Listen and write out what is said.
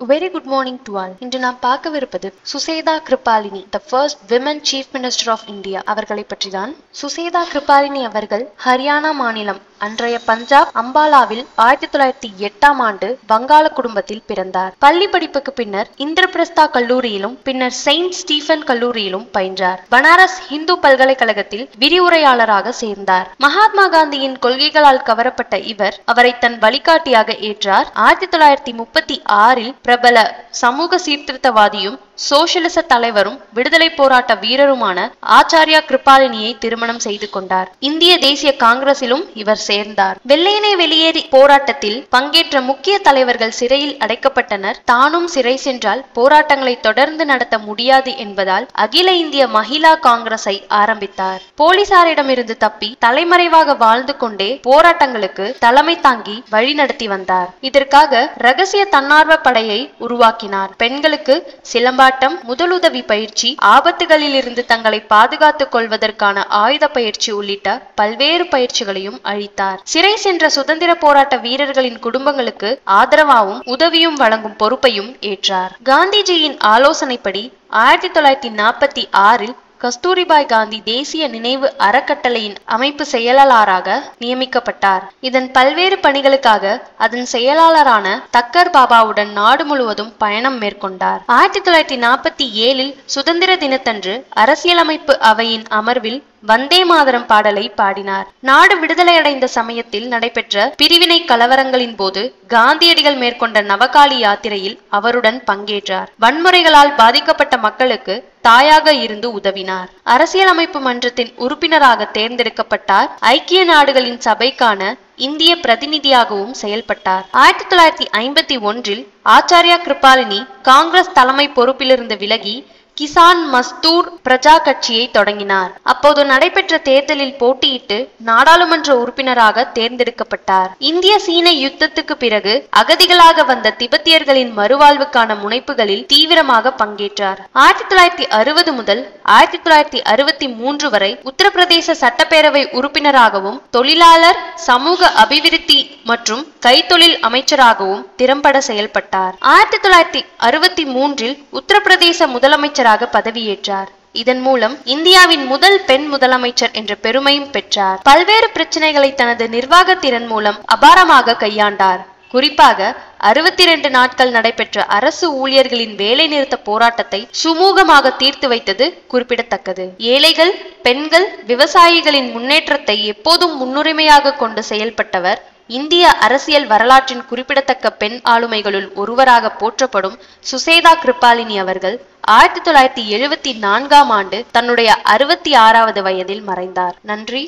Very good morning to all. இன்று நாம் பார்க்கவிருப்பது Sucheta Kripalani, the first women chief minister of India அவர்களை பற்றிதான். சுசேதா கிருபாலினி அவர்கள் ஹரியானா மாநிலம் அன்றைய பஞ்சாப் அம்பாலாவில் 1908ஆம் ஆண்டு வங்காள குடும்பத்தில் பிறந்தார். பள்ளி படிப்புக்கு பின்னர் இந்திரபிரஸ்தா கல்லூரியிலும் பின்னர் செயின்ட் ஸ்டீஃபன் கல்லூரியிலும் பயின்றார். பனாரஸ் இந்து பல்கலைக்கழகத்தில் விரிவுரையாளராக சேர்ந்தார். மகாத்மா காந்தியின் கொள்கைகளால் கவரப்பட்ட இவர் அவரை தன் வழிகாட்டியாக ஏற்றார். 1936இல் பிரபல சமூக சீர்திருத்தவாதியும் சோசியலிச தலைவரும் விடுதலை போராட்ட வீரருமான ஆச்சாரியா கிருபாலினியை திருமணம் செய்து கொண்டார். இந்திய தேசிய காங்கிரசிலும் இவர் சேர்ந்தார். வெள்ளையனே வெளியேறி போராட்டத்தில் பங்கேற்ற முக்கிய தலைவர்கள் சிறையில் அடைக்கப்பட்டனர். தானும் சிறை சென்றால் போராட்டங்களை தொடர்ந்து நடத்த முடியாது என்பதால் அகில இந்திய மகிழா காங்கிரஸை ஆரம்பித்தார். போலீசாரிடமிருந்து தப்பி தலைமறைவாக வாழ்ந்து கொண்டே போராட்டங்களுக்கு தலைமை தாங்கி வழிநடத்தி வந்தார். இதற்காக ரகசிய தன்னார்வ படையை உருவாக்கினார். பெண்களுக்கு சிலம்பாட்டம், முதலுதவி பயிற்சி, ஆபத்துகளில் இருந்து தங்களை பாதுகாத்துக் கொள்வதற்கான ஆயுத பயிற்சி உள்ளிட்ட பல்வேறு பயிற்சிகளையும் அளித்தார். சிறை சென்ற சுதந்திர போராட்ட வீரர்களின் குடும்பங்களுக்கு ஆதரவாகவும் உதவியும் வழங்கும் பொறுப்பையும் ஏற்றார். காந்திஜியின் ஆலோசனைப்படி 1946இல் கஸ்தூரிபாய் காந்தி தேசிய நினைவு அறக்கட்டளையின் அமைப்பு செயலாளராக நியமிக்கப்பட்டார். இதன் பல்வேறு பணிகளுக்காக அதன் செயலாளரான தக்கர் பாபாவுடன் நாடு முழுவதும் பயணம் மேற்கொண்டார். 1947இல் சுதந்திர தினத்தன்று அரசியலமைப்பு அவையின் அமர்வில் வந்தே மாதரம் பாடலை பாடினார். நாடு விடுதலையடைந்த சமயத்தில் நடைபெற்ற பிரிவினை கலவரங்களின் போது காந்தியடிகள் மேற்கொண்ட நவகாளி யாத்திரையில் அவருடன் பங்கேற்றார். வன்முறைகளால் பாதிக்கப்பட்ட மக்களுக்கு தாயாக இருந்து உதவினார். அரசியலமைப்பு மன்றத்தின் உறுப்பினராக தேர்ந்தெடுக்கப்பட்டார். ஐக்கிய நாடுகளின் சபைக்கான இந்திய பிரதிநிதியாகவும் செயல்பட்டார். 1951இல் ஆச்சாரியா கிருபாலினி காங்கிரஸ் தலைமை பொறுப்பிலிருந்து விலகி கிசான் மஸ்தூர் பிரஜா கட்சியை தொடங்கினார். அப்போது நடைபெற்ற தேர்தலில் போட்டியிட்டு நாடாளுமன்ற உறுப்பினராக தேர்ந்தெடுக்கப்பட்டார். இந்திய சீன யுத்தத்துக்கு பிறகு அகதிகளாக வந்த திபெத்தியர்களின் மறுவாழ்வுக்கான முனைப்புகளில் தீவிரமாக பங்கேற்றார். 1960 முதல் 1963 வரை உத்தரப்பிரதேச சட்டப்பேரவை உறுப்பினராகவும் தொழிலாளர் சமூக அபிவிருத்தி மற்றும் கைத்தொழில் அமைச்சராகவும் திறம்பட செயல்பட்டார். 1963இல் உத்தரப்பிரதேச முதலமைச்சராக பதவியேற்றார். இதன் மூலம் இந்தியாவின் முதல் பெண் முதலமைச்சர் என்ற பெருமையும் பெற்றார். பல்வேறு பிரச்சனைகளை தனது நிர்வாக திறன் மூலம் அபாரமாக கையாண்டார். குறிப்பாக 62 நாட்கள் நடைபெற்ற அரசு ஊழியர்களின் வேலை நிறுத்த போராட்டத்தை சுமூகமாக தீர்த்து வைத்தது குறிப்பிடத்தக்கது. ஏழைகள், பெண்கள், விவசாயிகளின் முன்னேற்றத்தை எப்போதும் முன்னுரிமையாக கொண்டு செயல்பட்டவர். இந்திய அரசியல் வரலாற்றின் குறிப்பிடத்தக்க பெண் ஆளுமைகளுள் ஒருவராக போற்றப்படும் சுசேதா கிருபாலினி அவர்கள் 1974ஆம் ஆண்டு தன்னுடைய 66வது வயதில் மறைந்தார். நன்றி.